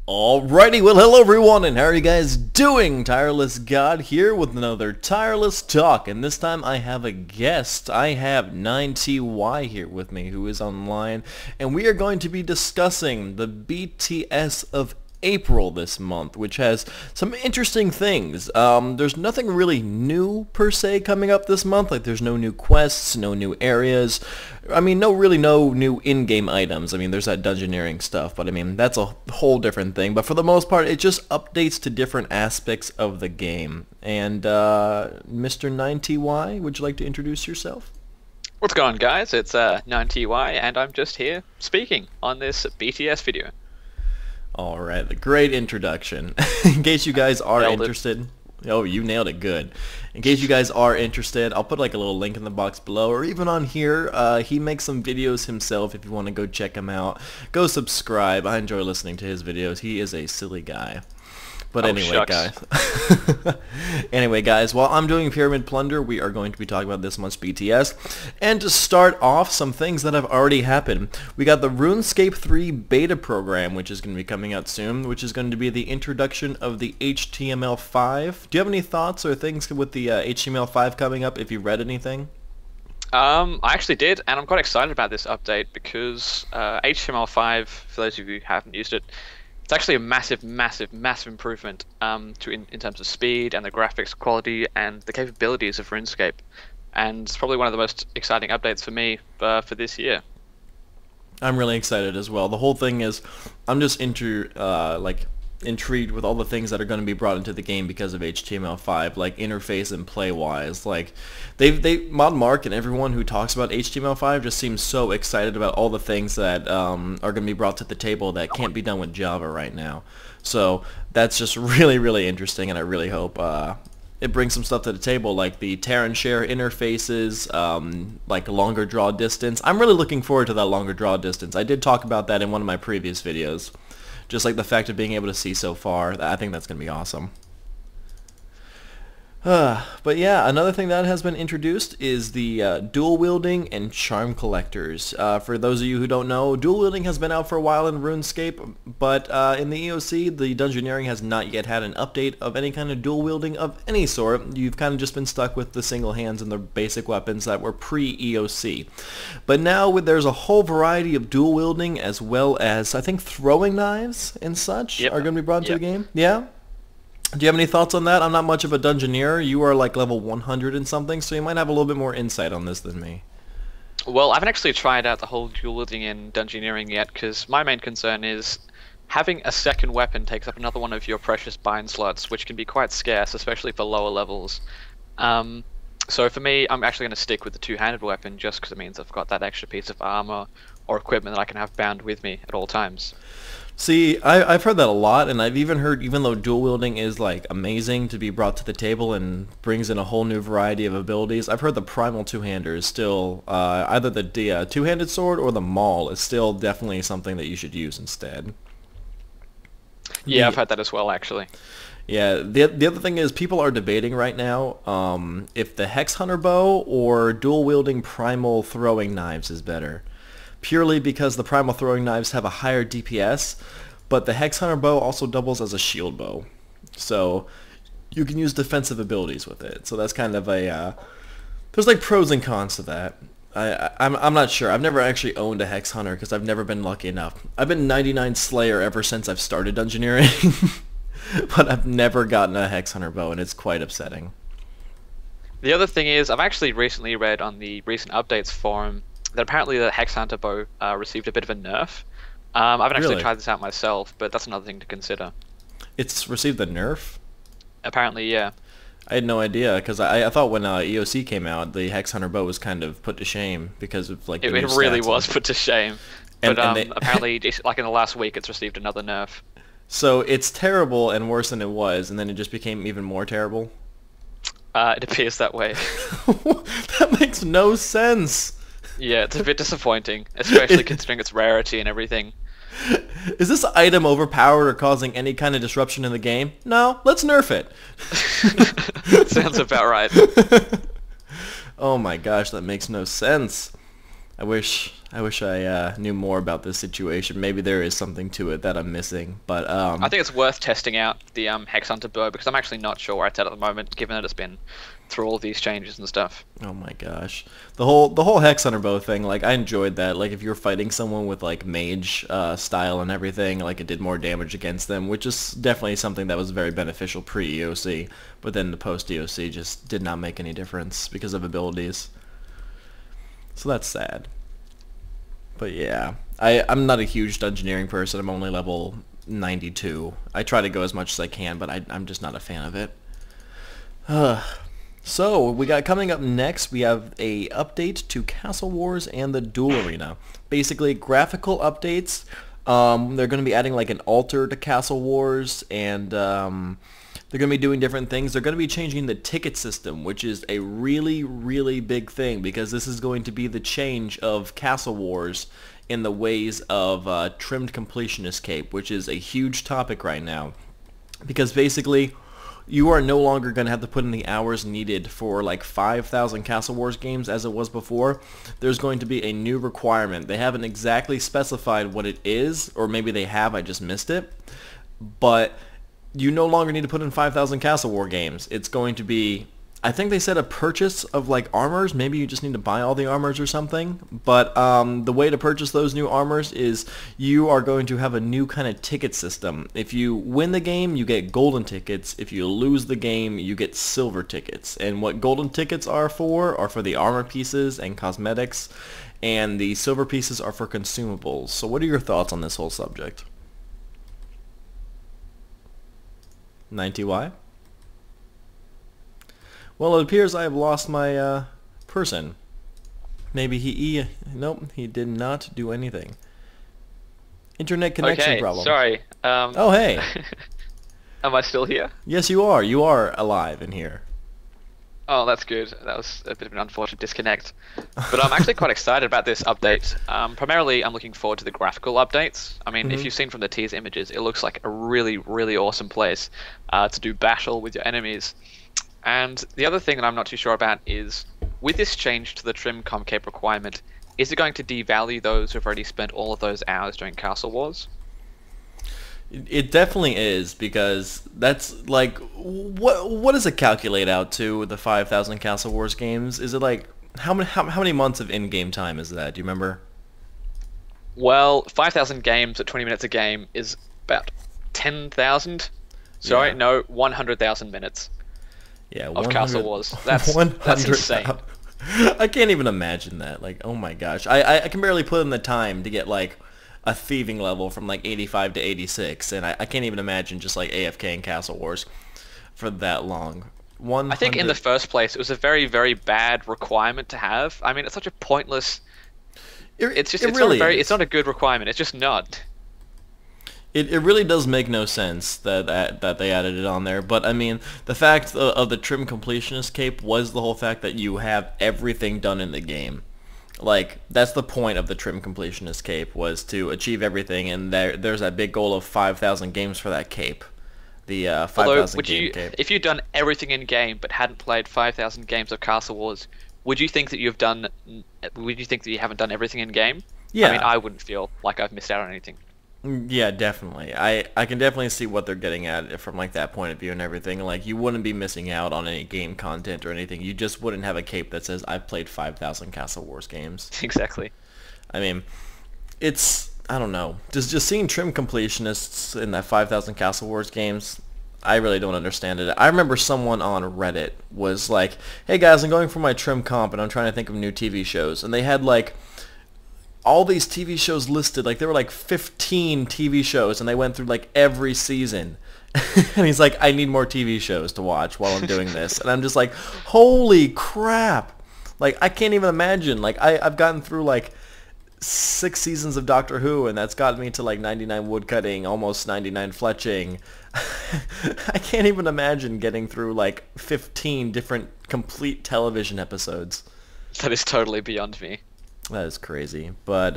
Alrighty, well hello everyone, and how are you guys doing? Tireless God here with another Tireless Talk, and this time I have a guest. I have 9TY here with me, who is online, and we are going to be discussing the BTS of April this month, which has some interesting things. There's nothing really new per se coming up this month. Like, there's no new quests, no new areas. I mean, no new in-game items. I mean, there's that dungeoneering stuff, but I mean, that's a whole different thing. But for the most part, it just updates to different aspects of the game. And Mr. 9TY, would you like to introduce yourself? What's going on, guys? It's 9TY, and I'm just here speaking on this BTS video. Alright, the great introduction. In case you guys are interested... Oh, you nailed it good. In case you guys are interested, I'll put like a little link in the box below, or even on here. He makes some videos himself if you want to go check him out. Go subscribe. I enjoy listening to his videos. He is a silly guy. But anyway, guys. Anyway, guys, while I'm doing Pyramid Plunder, we are going to be talking about this month's BTS. And to start off, some things that have already happened. We got the RuneScape 3 beta program, which is going to be coming out soon, which is going to be the introduction of the HTML5. Do you have any thoughts or things with the HTML5 coming up, if you read anything? I actually did, and I'm quite excited about this update because HTML5, for those of you who haven't used it, it's actually a massive improvement in terms of speed and the graphics quality and the capabilities of RuneScape, and it's probably one of the most exciting updates for me for this year. I'm really excited as well. The whole thing is, I'm just intrigued with all the things that are going to be brought into the game because of HTML5, like interface and play-wise. Like, Mod Mark and everyone who talks about HTML5 just seems so excited about all the things that are going to be brought to the table that can't be done with Java right now. So that's just really interesting, and I really hope it brings some stuff to the table, like the tear and share interfaces, like longer draw distance. I'm really looking forward to that longer draw distance. I did talk about that in one of my previous videos. Just like the fact of being able to see so far, I think that's going to be awesome. But yeah, another thing that has been introduced is the dual wielding and charm collectors. For those of you who don't know, dual wielding has been out for a while in RuneScape, but in the EOC, the dungeoneering has not yet had an update of any kind of dual wielding of any sort. You've kind of just been stuck with the single hands and the basic weapons that were pre-EOC. But now there's a whole variety of dual wielding, as well as, I think, throwing knives and such are going to be brought into the game. Yeah? Do you have any thoughts on that? I'm not much of a dungeoneer. You are like level 100 and something, so you might have a little bit more insight on this than me. Well, I haven't actually tried out the whole dual wielding and dungeoneering yet, because my main concern is having a second weapon takes up another one of your precious bind slots, which can be quite scarce, especially for lower levels. So for me, I'm actually going to stick with the two-handed weapon, just because it means I've got that extra piece of armor or equipment that I can have bound with me at all times. See, I've heard that a lot, and I've even heard, even though dual wielding is like amazing to be brought to the table and brings in a whole new variety of abilities, I've heard the primal two-hander is still either the two-handed sword or the maul is still definitely something that you should use instead. Yeah, I've heard that as well, actually. Yeah, the other thing is, people are debating right now if the Hex Hunter bow or dual wielding primal throwing knives is better. Purely because the primal throwing knives have a higher DPS, but the Hex Hunter bow also doubles as a shield bow. So you can use defensive abilities with it. So that's kind of a... there's like pros and cons to that. I'm not sure. I've never actually owned a Hex Hunter because I've never been lucky enough. I've been 99 Slayer ever since I've started dungeoneering, but I've never gotten a Hex Hunter bow, and it's quite upsetting. The other thing is, I've actually recently read on the recent updates forum that apparently the Hex Hunter bow received a bit of a nerf. I haven't actually tried this out myself, but that's another thing to consider. It's received a nerf? Apparently, yeah. I had no idea, because I thought when EOC came out, the Hex Hunter bow was kind of put to shame because of like it really was put to shame. But apparently, like in the last week, it's received another nerf. So it's terrible and worse than it was, and then it just became even more terrible? It appears that way. That makes no sense. Yeah, it's a bit disappointing, especially considering its rarity and everything. Is this item overpowered or causing any kind of disruption in the game? No, let's nerf it. Sounds about right. Oh my gosh, that makes no sense. I knew more about this situation. Maybe there is something to it that I'm missing. But I think it's worth testing out the Hex Hunter bow because I'm actually not sure where it's at the moment, given that it's been through all these changes and stuff. oh my gosh, the whole Hex Hunter bow thing. Like I enjoyed that. Like if you're fighting someone with like mage style and everything, like it did more damage against them, which is definitely something that was very beneficial pre-EOC. But then the post-EOC just did not make any difference because of abilities. So that's sad. But yeah, I'm not a huge dungeoneering person. I'm only level 92. I try to go as much as I can, but I'm just not a fan of it. So we got coming up next, we have a update to Castle Wars and the Duel Arena. Basically, graphical updates. They're going to be adding like an altar to Castle Wars, and they're going to be doing different things. They're going to be changing the ticket system, which is a really, really big thing because this is going to be the change of Castle Wars in the ways of trimmed completionist cape, which is a huge topic right now. Because basically, you are no longer going to have to put in the hours needed for like 5,000 Castle Wars games as it was before. There's going to be a new requirement. They haven't exactly specified what it is, or maybe they have, I just missed it. But you no longer need to put in 5,000 Castle War games. It's going to be, I think they said a purchase of like armors. Maybe you just need to buy all the armors or something. But the way to purchase those new armors is you are going to have a new kind of ticket system. If you win the game, you get golden tickets. If you lose the game, you get silver tickets. And what golden tickets are for the armor pieces and cosmetics. And the silver pieces are for consumables. So what are your thoughts on this whole subject? 90Y? Well, it appears I have lost my person. Maybe nope, he did not do anything. Internet connection problem. Sorry. Oh, hey. Am I still here? Yes, you are. You are alive in here. Oh, that's good. That was a bit of an unfortunate disconnect. But I'm actually quite excited about this update. Primarily, I'm looking forward to the graphical updates. I mean, if you've seen from the teaser images, it looks like a really, really awesome place to do battle with your enemies. And the other thing that I'm not too sure about is, with this change to the trim com cape requirement, is it going to devalue those who've already spent all of those hours doing Castle Wars? It definitely is, because that's like, what does it calculate out to, the 5,000 Castle Wars games? Is it like, how many months of in-game time is that? Do you remember? Well, 5,000 games at 20 minutes a game is about 10,000. Sorry, Yeah. no, 100,000 minutes. Yeah, of Castle Wars. That's insane. I can't even imagine that. Like, oh my gosh. I can barely put in the time to get like a thieving level from like 85 to 86, and I can't even imagine just like AFK in Castle Wars for that long. I think in the first place it was a very, very bad requirement to have. I mean, it's such a pointless. It's not a good requirement. It's just not. It really does make no sense that they added it on there, but I mean, the fact of the trim completionist cape was the whole fact that you have everything done in the game. Like, that's the point of the trim completionist cape, was to achieve everything, and there's that big goal of 5,000 games for that cape. The 5,000 game cape. If you'd done everything in game but hadn't played 5,000 games of Castle Wars, would you think that you haven't done everything in game? Yeah. I mean, I wouldn't feel like I've missed out on anything. Yeah, definitely. I can definitely see what they're getting at from like that point of view and everything. Like, you wouldn't be missing out on any game content or anything. You just wouldn't have a cape that says I've played 5,000 Castle Wars games. Exactly. I mean, I don't know. Just seeing trim completionists in that 5,000 Castle Wars games, I really don't understand it. I remember someone on Reddit was like, "Hey guys, I'm going for my trim comp and I'm trying to think of new TV shows." And they had like all these TV shows listed. Like, there were like 15 TV shows, and they went through like every season. And he's like, I need more TV shows to watch while I'm doing this. And I'm just like, holy crap. Like, I can't even imagine. Like, I've gotten through like 6 seasons of Doctor Who, and that's gotten me to like 99 woodcutting, almost 99 fletching. I can't even imagine getting through like 15 different complete television episodes. That is totally beyond me. That is crazy, but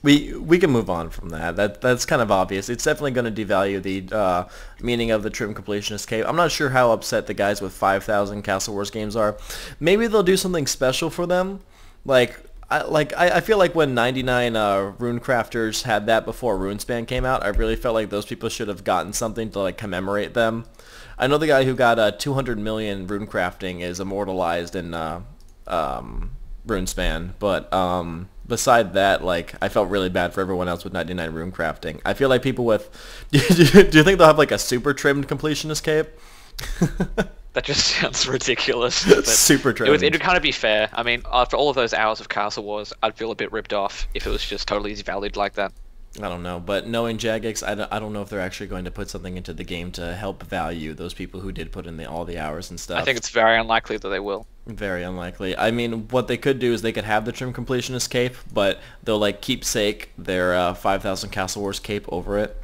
we can move on from that. That's kind of obvious. It's definitely going to devalue the meaning of the trim completionist cape. I'm not sure how upset the guys with 5,000 Castle Wars games are. Maybe they'll do something special for them. Like, I feel like when 99 rune crafters had that before RuneSpan came out, I really felt like those people should have gotten something to like commemorate them. I know the guy who got 200 million rune crafting is immortalized in RuneSpan, but beside that, like I felt really bad for everyone else with 99 rune crafting. I feel like people with do you think they'll have like a super trimmed completionist cape? That just sounds ridiculous. But super trimmed. It would kind of be fair. I mean, after all of those hours of Castle Wars, I'd feel a bit ripped off if it was just totally valued like that. I don't know, but knowing Jagex, I don't know if they're actually going to put something into the game to help value those people who did put in all the hours and stuff. I think it's very unlikely that they will. Very unlikely. I mean, what they could do is they could have the Trim Completionist cape, but they'll like keepsake their 5,000 Castle Wars cape over it.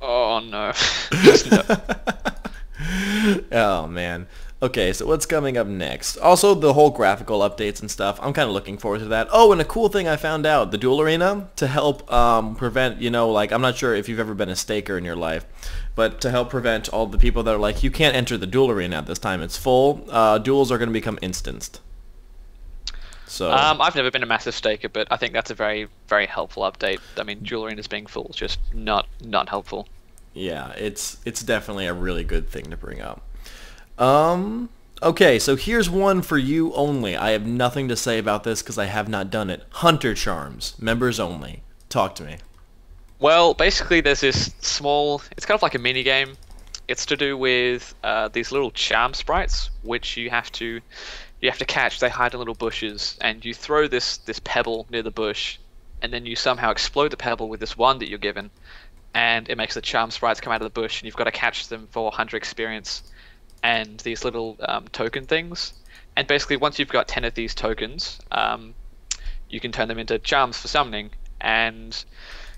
Oh no. Just no. Oh man. Okay, so what's coming up next? Also, the whole graphical updates and stuff. I'm kind of looking forward to that. Oh, and a cool thing I found out, the Duel Arena, to help prevent, you know, like, I'm not sure if you've ever been a staker in your life, but to help prevent all the people that are like, you can't enter the Duel Arena at this time, it's full, duels are going to become instanced. So I've never been a massive staker, but I think that's a very, very helpful update. I mean, Duel Arenas being full is just not helpful. Yeah, it's definitely a really good thing to bring up. Okay, so here's one for you only. I have nothing to say about this because I have not done it. Hunter Charms, members only. Talk to me. Well, basically there's this small, it's kind of like a mini game. It's to do with these little charm sprites, which you have to catch. They hide in little bushes, and you throw this pebble near the bush, and then you somehow explode the pebble with this wand that you're given, and it makes the charm sprites come out of the bush, and you've got to catch them for hunter experience and these little token things. And basically once you've got 10 of these tokens, you can turn them into charms for summoning, and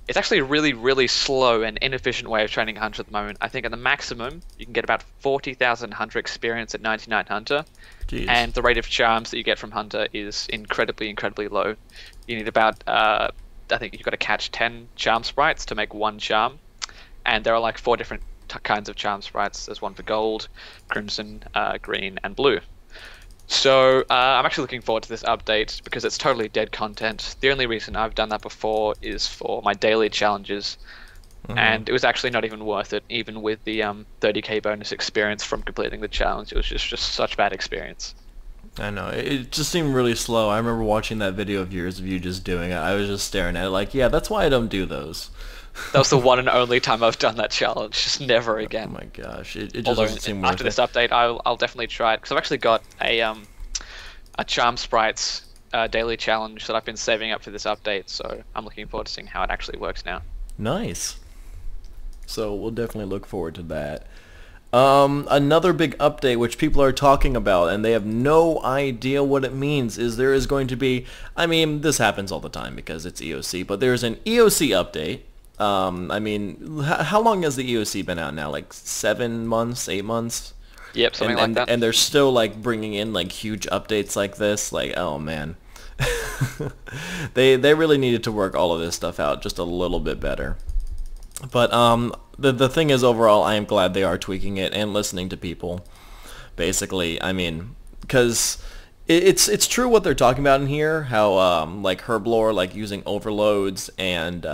it's actually a really, really slow and inefficient way of training Hunter at the moment. I think at the maximum, you can get about 40,000 Hunter experience at 99 Hunter. Jeez. And the rate of charms that you get from Hunter is incredibly, incredibly low. You need about, I think you've got to catch 10 charm sprites to make one charm. And there are like 4 different kinds of charm sprites. There's one for gold, crimson, green, and blue. So I'm actually looking forward to this update because it's totally dead content. The only reason I've done that before is for my daily challenges, and it was actually not even worth it, even with the 30k bonus experience from completing the challenge. It was just such bad experience. I know, it just seemed really slow. I remember watching that video of yours of you just doing it. I was just staring at it like, yeah, that's why I don't do those. That was the one and only time I've done that challenge. Just never again. Oh my gosh, it just doesn't seem worth it. After this update, I'll definitely try it because I've actually got a Charm Sprites daily challenge that I've been saving up for this update. So I'm looking forward to seeing how it actually works now. Nice. So we'll definitely look forward to that. Another big update which people are talking about and they have no idea what it means is there is going to be, I mean, this happens all the time because it's EOC, but there's an EOC update. I mean, how long has the EOC been out now? Like 7 months, 8 months? Yep, something like that. And they're still like bringing in like huge updates like this. Like, oh man, they really needed to work all of this stuff out just a little bit better. But the thing is, overall, I am glad they are tweaking it and listening to people. Basically, I mean, because it's true what they're talking about in here. How like Herblore, like using overloads and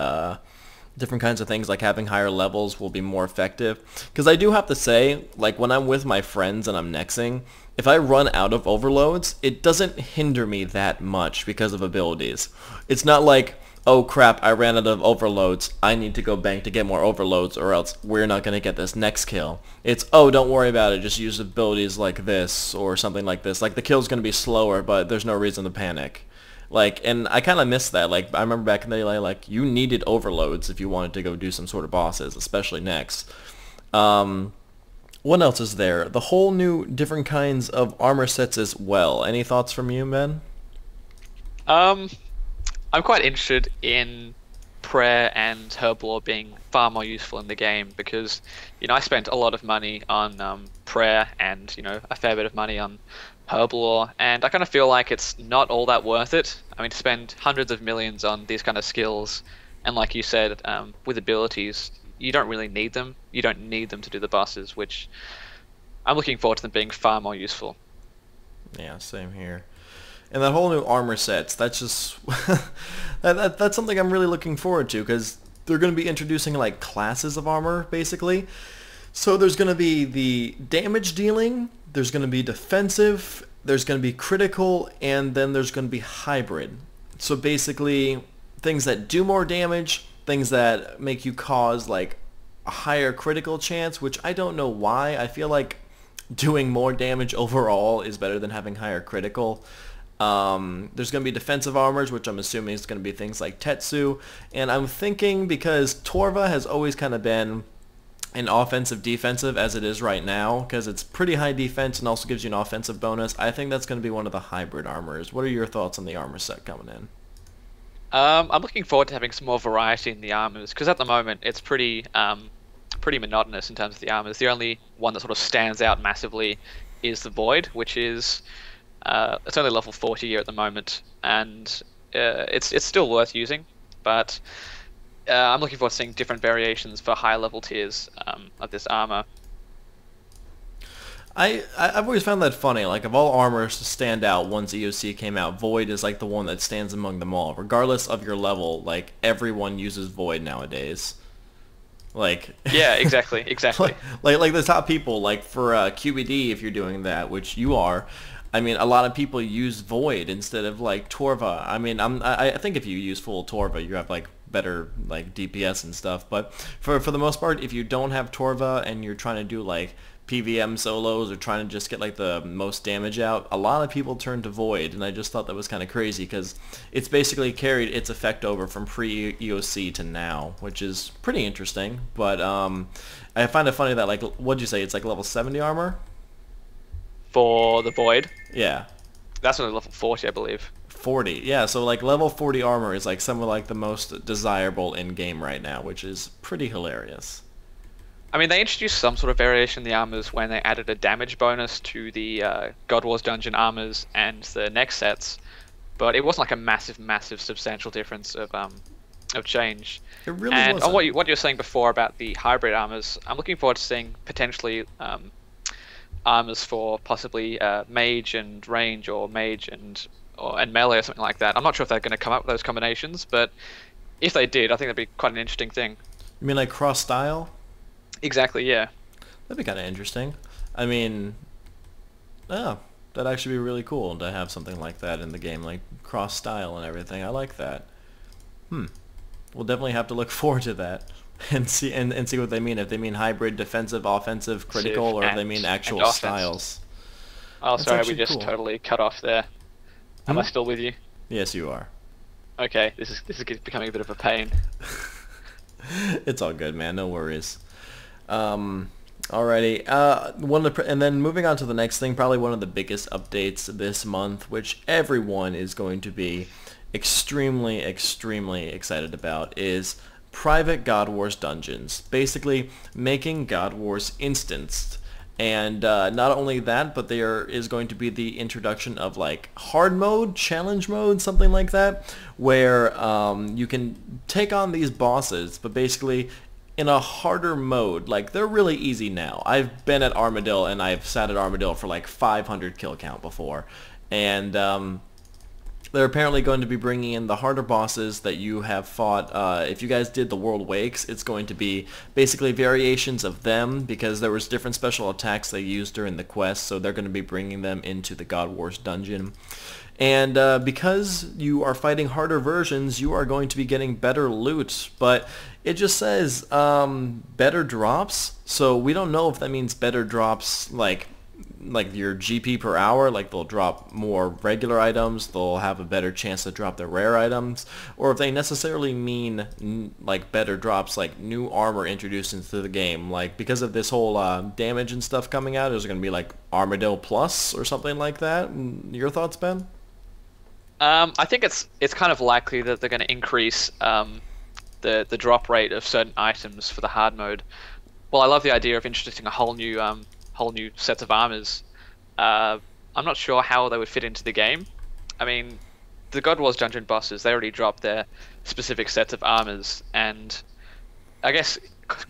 different kinds of things like having higher levels will be more effective. Because I do have to say, like when I'm with my friends and I'm nexing, if I run out of overloads, it doesn't hinder me that much because of abilities. It's not like, oh crap, I ran out of overloads, I need to go bank to get more overloads or else we're not going to get this next kill. It's, oh, don't worry about it, just use abilities like this or something like this. Like the kill's going to be slower, but there's no reason to panic. Like, and I kind of miss that. Like, I remember back in the day, like, you needed overloads if you wanted to go do some sort of bosses, especially next. What else is there? The whole new different kinds of armor sets as well. Any thoughts from you, Ben? I'm quite interested in prayer and herblore being far more useful in the game because, you know, I spent a lot of money on prayer and, you know, a fair bit of money on herblore, and I kind of feel like it's not all that worth it. I mean, to spend hundreds of millions on these kind of skills, and like you said, with abilities, you don't really need them. You don't need them to do the bosses, which I'm looking forward to them being far more useful. Yeah, same here. And that whole new armor sets, that's just that's something I'm really looking forward to, because they're going to be introducing like classes of armor basically. So there's going to be the damage dealing, there's going to be defensive, there's going to be critical, and then there's going to be hybrid. So basically things that do more damage, things that make you cause like a higher critical chance, which I don't know why. I feel like doing more damage overall is better than having higher critical. There's going to be defensive armors, which I'm assuming is going to be things like Tetsu. And I'm thinking, because Torva has always kind of been an offensive defensive as it is right now, because it's pretty high defense and also gives you an offensive bonus, I think that's going to be one of the hybrid armors. What are your thoughts on the armor set coming in? I'm looking forward to having some more variety in the armors, because at the moment it's pretty monotonous in terms of the armors. The only one that sort of stands out massively is the Void, which is it's only level 40 here at the moment, and it's still worth using, but I'm looking forward to seeing different variations for higher level tiers of this armor. I've always found that funny. Like, of all armors to stand out once EOC came out, Void is like the one that stands among them all. Regardless of your level, like, everyone uses Void nowadays. Like, yeah, exactly. like the top people, like for QBD, if you're doing that, which you are, I mean, a lot of people use Void instead of like Torva. I mean, I think if you use full Torva, you have like better like DPS and stuff. But for the most part, if you don't have Torva and you're trying to do like PVM solos or trying to just get like the most damage out, a lot of people turn to Void, and I just thought that was kind of crazy, because it's basically carried its effect over from pre-EOC to now, which is pretty interesting. But I find it funny that, like, what'd you say, it's like level 70 armor? For the Void? Yeah. That's only level 40, I believe. 40, yeah, so like level 40 armor is like some of like the most desirable in game right now, which is pretty hilarious. I mean, they introduced some sort of variation in the armors when they added a damage bonus to the God Wars Dungeon armors and the next sets, but it wasn't like a massive, substantial difference of change. It really and wasn't. On what you were saying before about the hybrid armors, I'm looking forward to seeing potentially armors for possibly mage and range, or mage and melee or something like that. I'm not sure if they're going to come up with those combinations, but if they did, I think that'd be quite an interesting thing. You mean like cross style? Exactly, yeah. That'd be kind of interesting. I mean, that'd actually be really cool to have something like that in the game, like cross style and everything. I like that. We'll definitely have to look forward to that and see what they mean. If they mean hybrid, defensive, offensive, critical, or if they mean actual styles. Oh, That's sorry, we actually just cool. totally cut off there. Am I still with you? Yes, you are. Okay, this is becoming a bit of a pain. It's all good, man. No worries. Alrighty. And then moving on to the next thing, probably one of the biggest updates this month, which everyone is going to be extremely excited about, is private God Wars dungeons. Basically, making God Wars instanced. And not only that, but there is going to be the introduction of like hard mode, challenge mode, something like that, where you can take on these bosses, but basically in a harder mode. Like, they're really easy now. I've been at Armadillo, and I've sat at Armadillo for like 500 kill count before. And they're apparently going to be bringing in the harder bosses that you have fought. If you guys did the World Wakes, it's going to be basically variations of them, because there was different special attacks they used during the quest, so they're going to be bringing them into the God Wars dungeon. And because you are fighting harder versions, you are going to be getting better loot, but it just says better drops, so we don't know if that means better drops like your GP per hour, like they'll drop more regular items, they'll have a better chance to drop their rare items, or if they necessarily mean like better drops, like new armor introduced into the game, like because of this whole damage and stuff coming out, is it going to be like Armadillo Plus or something like that? Your thoughts, Ben? I think it's kind of likely that they're going to increase the drop rate of certain items for the hard mode. Well, I love the idea of introducing a whole new set of armors. I'm not sure how they would fit into the game. I mean, the God Wars dungeon bosses, they already dropped their specific sets of armors, and I guess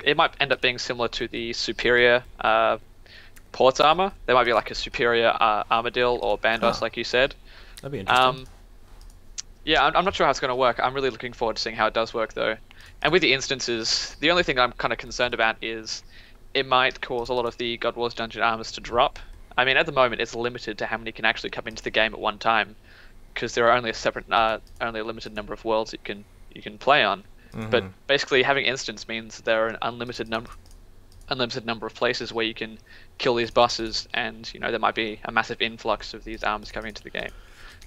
it might end up being similar to the superior ports armor. There might be like a superior armadillo or bandos, like you said. That'd be interesting. Yeah, I'm not sure how it's going to work. I'm really looking forward to seeing how it does work, though. And with the instances, the only thing I'm kind of concerned about is it might cause a lot of the God Wars dungeon armors to drop. I mean, at the moment, it's limited to how many can actually come into the game at one time, because there are only a limited number of worlds you can play on. But basically, having instance means there are an unlimited number of places where you can kill these bosses, and there might be a massive influx of these armors coming into the game.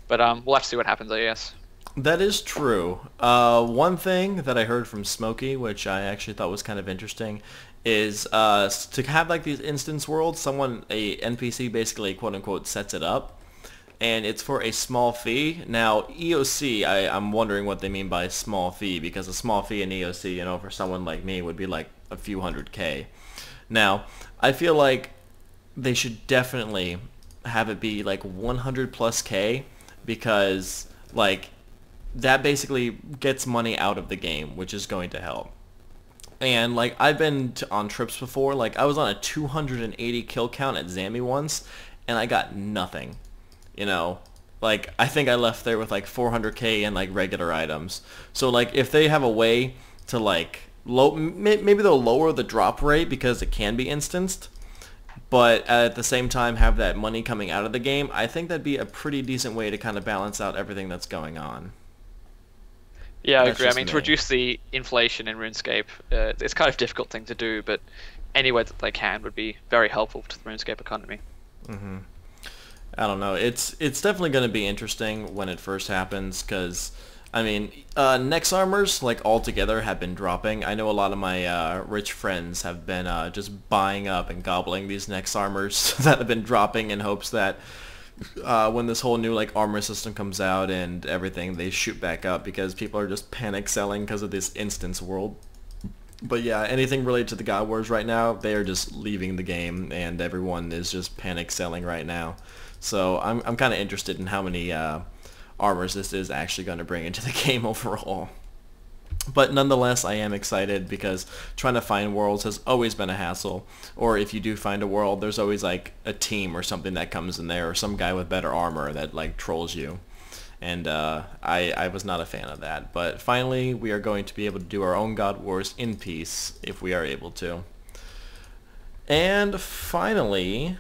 But we'll have to see what happens, I guess. That is true. One thing that I heard from Smokey, which I actually thought was kind of interesting, is to have like these instance worlds, a NPC basically quote unquote sets it up, and it's for a small fee. Now EOC, I'm wondering what they mean by small fee, because a small fee in EOC, for someone like me would be like a few $100K. Now, I feel like they should definitely have it be like 100 plus K, because like that basically gets money out of the game, which is going to help. And like I've been on trips before, like I was on a 280 kill count at Zammy once, and I got nothing. Like I think I left there with like 400K in like regular items. So like if they have a way to like maybe they'll lower the drop rate because it can be instanced, but at the same time have that money coming out of the game, I think that'd be a pretty decent way to kind of balance out everything that's going on. Yeah, I That's agree. I just mean, to me. reduce the inflation in RuneScape, it's kind of a difficult thing to do, but any way that they can would be very helpful to the RuneScape economy. I don't know. It's definitely going to be interesting when it first happens, because I mean, Nex armors like altogether have been dropping. I know a lot of my rich friends have been just buying up and gobbling these Nex armors that have been dropping in hopes that when this whole new like armor system comes out and everything, they shoot back up, because people are just panic selling because of this instance world. But yeah, anything related to the God Wars right now, they are just leaving the game, and everyone is just panic selling right now. So I'm kind of interested in how many armors this is actually going to bring into the game overall. But nonetheless, I am excited, because trying to find worlds has always been a hassle. Or if you do find a world, there's always like a team or something that comes in there, or some guy with better armor that like trolls you. And I was not a fan of that. But finally, we are going to be able to do our own God Wars in peace, if we are able to. And finally,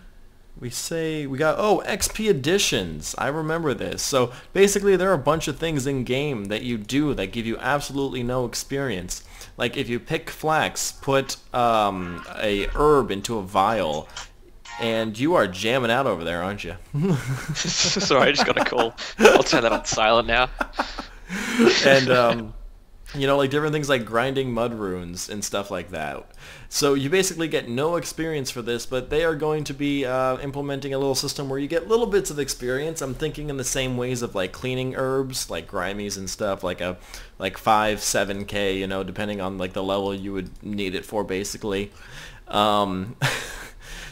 we got, XP additions. I remember this. So basically there are a bunch of things in game that you do that give you absolutely no experience. Like if you pick flax, put a herb into a vial, and you are jamming out over there, aren't you? Sorry, I just got a call. I'll turn that on silent now. And like different things like grinding mud runes and stuff like that. So you basically get no experience for this, but they are going to be implementing a little system where you get little bits of experience. I'm thinking in the same ways of like cleaning herbs, like grimies and stuff, like 5-7K, depending on like the level you would need it for, basically.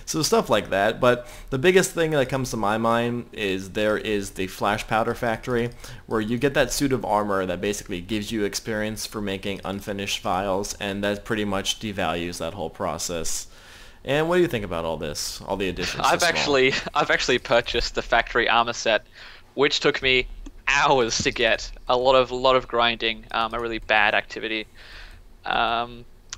So stuff like that. But the biggest thing that comes to my mind is there is the flash powder factory, where you get that suit of armor that basically gives you experience for making unfinished files, and that pretty much devalues that whole process. And what do you think about all this, all the additions? I've actually purchased the factory armor set, which took me hours to get. A lot of grinding, a really bad activity.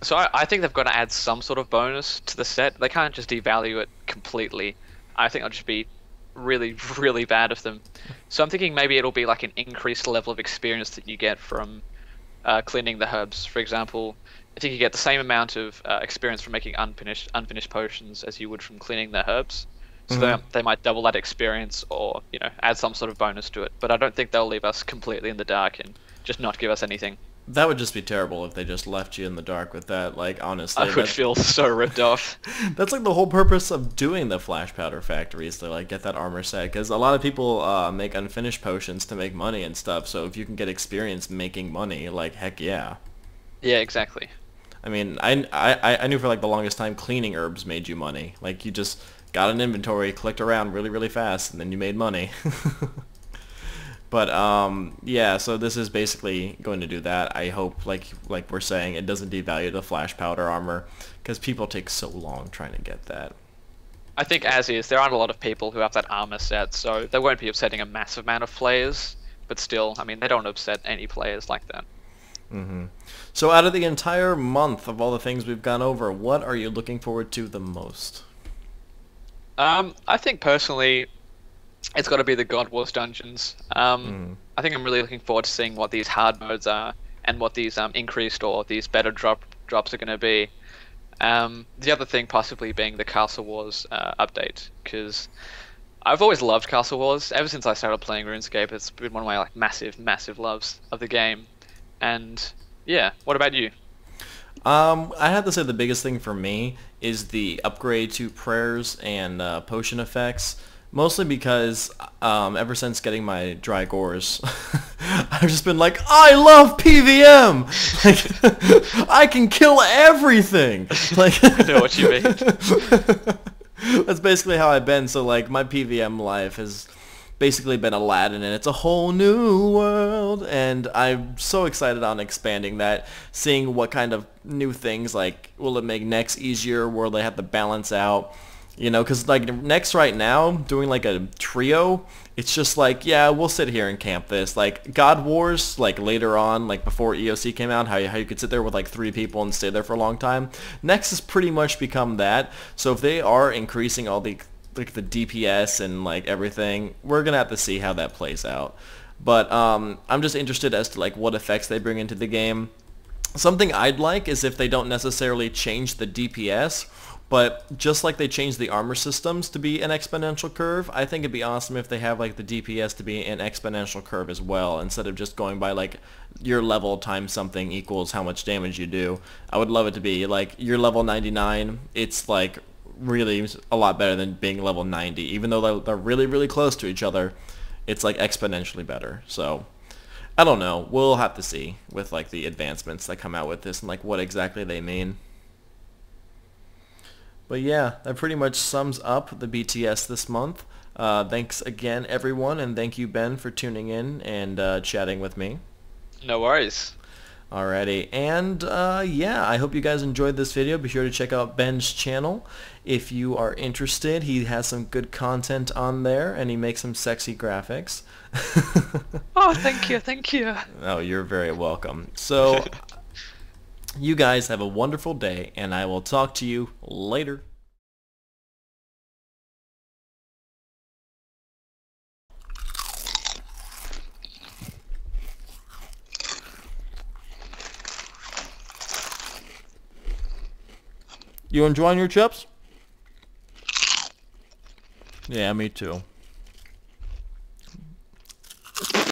So I think they've got to add some sort of bonus to the set. They can't just devalue it completely. I think it'll just be really, really bad of them. So I'm thinking maybe it'll be like an increased level of experience that you get from cleaning the herbs. For example, I think you get the same amount of experience from making unfinished potions as you would from cleaning the herbs. So they might double that experience, or add some sort of bonus to it. But I don't think they'll leave us completely in the dark and just not give us anything. That would just be terrible if they just left you in the dark with that. Like, honestly, I would feel so ripped off. That's like the whole purpose of doing the flash powder factory, is to like get that armor set, because a lot of people make unfinished potions to make money and stuff. So if you can get experience making money, like, heck yeah. Yeah, exactly. I mean, I knew for like the longest time cleaning herbs made you money. Like, you just got an inventory, clicked around really, really fast, and then you made money. But yeah, so this is basically going to do that. I hope, like we're saying, it doesn't devalue the flash powder armor, because people take so long trying to get that. I think as is, there aren't a lot of people who have that armor set, so they won't be upsetting a massive amount of players. But still, I mean, they don't upset any players like that. Mm-hmm. So out of the entire month of all the things we've gone over, what are you looking forward to the most? I think personally, it's got to be the God Wars dungeons. I think I'm really looking forward to seeing what these hard modes are and what these increased or these better drops are going to be. The other thing possibly being the Castle Wars update, because I've always loved Castle Wars. Ever since I started playing RuneScape, it's been one of my like massive loves of the game. And yeah, what about you? I have to say the biggest thing for me is the upgrade to prayers and potion effects. Mostly because ever since getting my dry gores, I've just been like, I love PVM! Like, I can kill everything! Like, I know what you mean. That's basically how I've been, so like my PVM life has basically been Aladdin and it's a whole new world, and I'm so excited on expanding that, seeing what kind of new things, like will it make next easier, will they have to balance out, you know, because like next right now, doing like a trio, it's just like, yeah, we'll sit here and camp this. Like God Wars, like later on, like before EOC came out, how you could sit there with like 3 people and stay there for a long time. Next has pretty much become that. So if they are increasing all the like the DPS and like everything, we're gonna have to see how that plays out. But I'm just interested as to like what effects they bring into the game. Something I'd like is if they don't necessarily change the DPS, but just like they changed the armor systems to be an exponential curve, I think it'd be awesome if they have like the DPS to be an exponential curve as well, instead of just going by like your level times something equals how much damage you do. I would love it to be like your level 99, it's like really a lot better than being level 90. Even though they're really close to each other, it's like exponentially better. So I don't know, we'll have to see with like the advancements that come out with this and like what exactly they mean. But yeah, that pretty much sums up the BTS this month. Thanks again, everyone, and thank you, Ben, for tuning in and chatting with me. No worries. Alrighty, and yeah, I hope you guys enjoyed this video. Be sure to check out Ben's channel if you are interested. He has some good content on there, and he makes some sexy graphics. Oh, thank you. Oh, you're very welcome. So, you guys have a wonderful day, and I will talk to you later. You enjoying your chips? Yeah, me too.